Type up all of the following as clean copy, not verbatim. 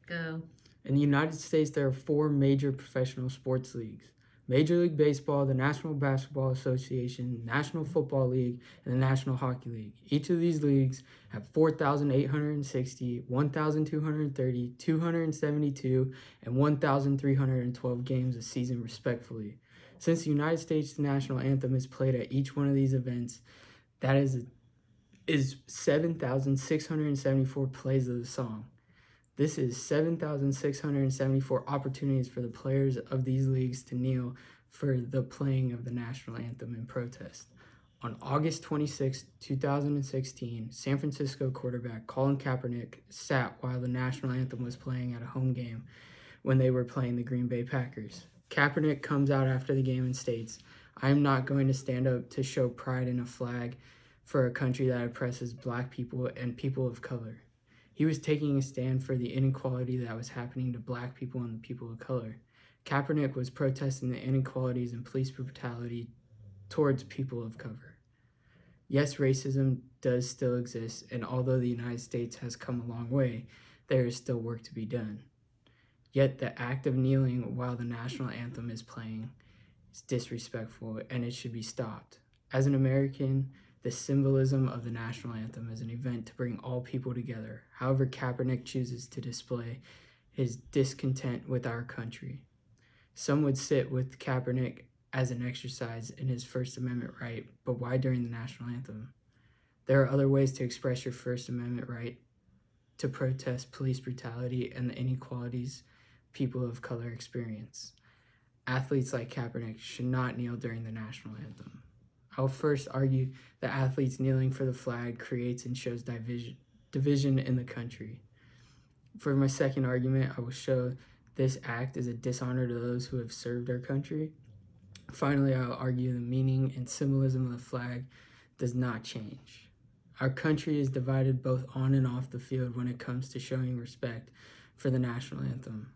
Go. In the United States, there are four major professional sports leagues: Major League Baseball, the National Basketball Association, National Football League, and the National Hockey League. Each of these leagues have 4,860, 1,230, 272, and 1,312 games a season, respectively. Since the United States national anthem is played at each one of these events, that is 7,674 plays of the song. This is 7,674 opportunities for the players of these leagues to kneel for the playing of the national anthem in protest. On August 26, 2016, San Francisco quarterback Colin Kaepernick sat while the national anthem was playing at a home game when they were playing the Green Bay Packers. Kaepernick comes out after the game and states, "I am not going to stand up to show pride in a flag for a country that oppresses black people and people of color." He was taking a stand for the inequality that was happening to black people and the people of color. Kaepernick was protesting the inequalities and police brutality towards people of color. Yes, racism does still exist, and although the United States has come a long way, there is still work to be done. Yet the act of kneeling while the national anthem is playing is disrespectful, and it should be stopped. As an American, the symbolism of the national anthem is an event to bring all people together. However, Kaepernick chooses to display his discontent with our country. Some would sit with Kaepernick as an exercise in his First Amendment right, but why during the national anthem? There are other ways to express your First Amendment right to protest police brutality and the inequalities people of color experience. Athletes like Kaepernick should not kneel during the national anthem. I'll first argue that athletes kneeling for the flag creates and shows division in the country. For my second argument, I will show this act is a dishonor to those who have served our country. Finally, I'll argue the meaning and symbolism of the flag does not change. Our country is divided both on and off the field when it comes to showing respect for the national anthem.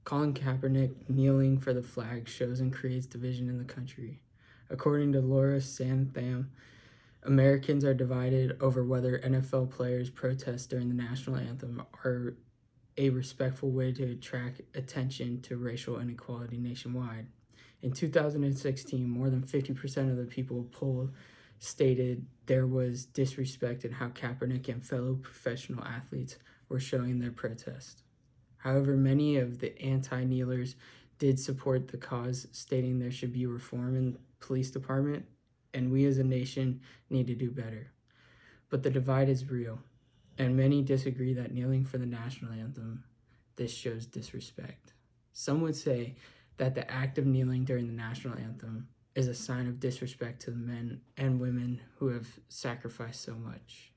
Colin Kaepernick kneeling for the flag shows and creates division in the country. According to Laura Santham, Americans are divided over whether NFL players' protests during the national anthem are a respectful way to attract attention to racial inequality nationwide. In 2016, more than 50% of the people polled stated there was disrespect in how Kaepernick and fellow professional athletes were showing their protest. However, many of the anti-kneelers did support the cause, stating there should be reform in the police department, and we as a nation need to do better. But the divide is real, and many disagree that kneeling for the national anthem, this shows disrespect. Some would say that the act of kneeling during the national anthem is a sign of disrespect to the men and women who have sacrificed so much.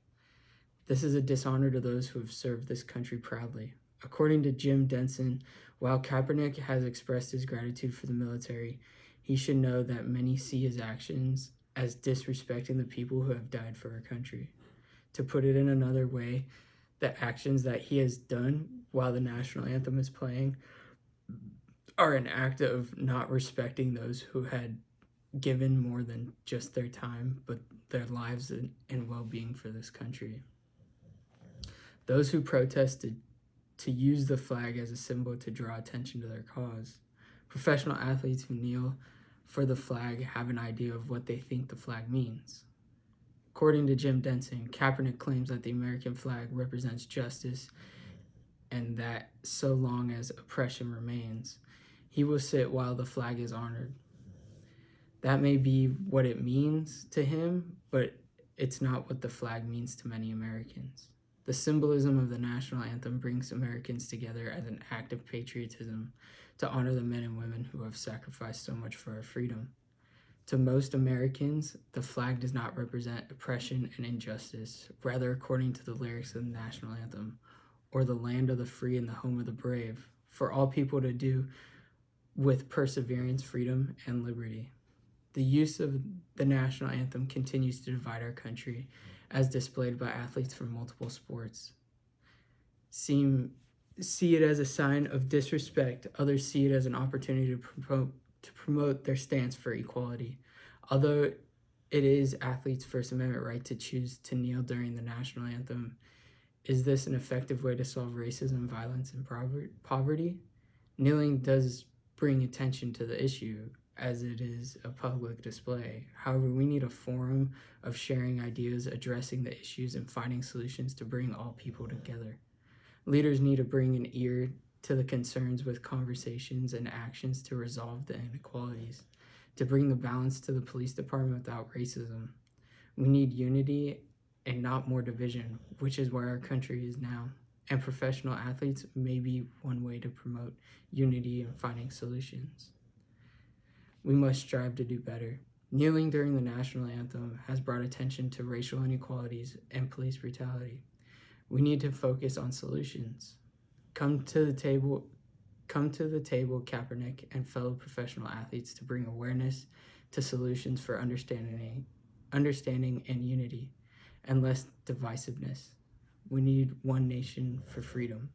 This is a dishonor to those who have served this country proudly. According to Jim Denson, while Kaepernick has expressed his gratitude for the military, he should know that many see his actions as disrespecting the people who have died for our country. To put it in another way, the actions that he has done while the national anthem is playing are an act of not respecting those who had given more than just their time, but their lives and well-being for this country. Those who protested to use the flag as a symbol to draw attention to their cause. Professional athletes who kneel for the flag have an idea of what they think the flag means. According to Jim Denson, Kaepernick claims that the American flag represents justice and that so long as oppression remains, he will sit while the flag is honored. That may be what it means to him, but it's not what the flag means to many Americans. The symbolism of the national anthem brings Americans together as an act of patriotism to honor the men and women who have sacrificed so much for our freedom. To most Americans, the flag does not represent oppression and injustice. Rather, according to the lyrics of the national anthem, or the land of the free and the home of the brave, for all people to do with perseverance, freedom, and liberty. The use of the national anthem continues to divide our country, as displayed by athletes from multiple sports. See it as a sign of disrespect. Others see it as an opportunity to promote their stance for equality. Although it is athletes' First Amendment right to choose to kneel during the national anthem, Is this an effective way to solve racism, violence, and poverty? Kneeling does bring attention to the issue as it is a public display. However, we need a forum of sharing ideas, addressing the issues, and finding solutions to bring all people together. Leaders need to bring an ear to the concerns with conversations and actions to resolve the inequalities, to bring the balance to the police department without racism. We need unity and not more division, which is where our country is now. And professional athletes may be one way to promote unity and finding solutions. We must strive to do better. Kneeling during the national anthem has brought attention to racial inequalities and police brutality. We need to focus on solutions. Come to the table, Kaepernick and fellow professional athletes, to bring awareness to solutions for understanding and unity, and less divisiveness. We need one nation for freedom.